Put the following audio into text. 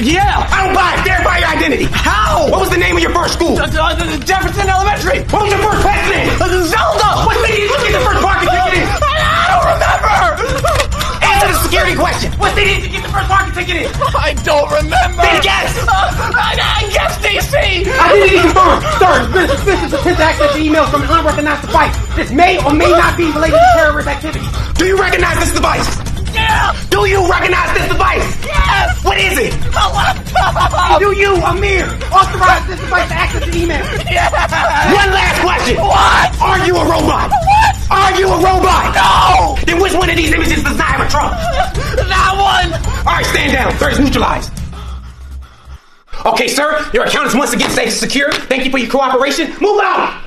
Yeah. I don't buy it. Verify your identity. How? What was the name of your first school? Jefferson Elementary. What was your first pet's name? Zelda. What city did you get the first parking ticket in? I don't remember. Answer the security question. What city did you get the first parking ticket in? I don't remember. Then guess. I guess DC. Identity confirmed. Sir, there's suspicious attempt to access your emails from an unrecognized device. This may or may not be related to terrorist activity. Do you recognize this device? Yeah. Do you recognize this device? Yes. What is it? A laptop. Do you, Amir, authorize this device to access the email? Yes. One last question. What? Are you a robot? What? Are you a robot? No. Then which one of these images does not have a trunk? That one. All right, stand down. Threat is neutralized. Okay, sir, your account is once again safe and secure. Thank you for your cooperation. Move out!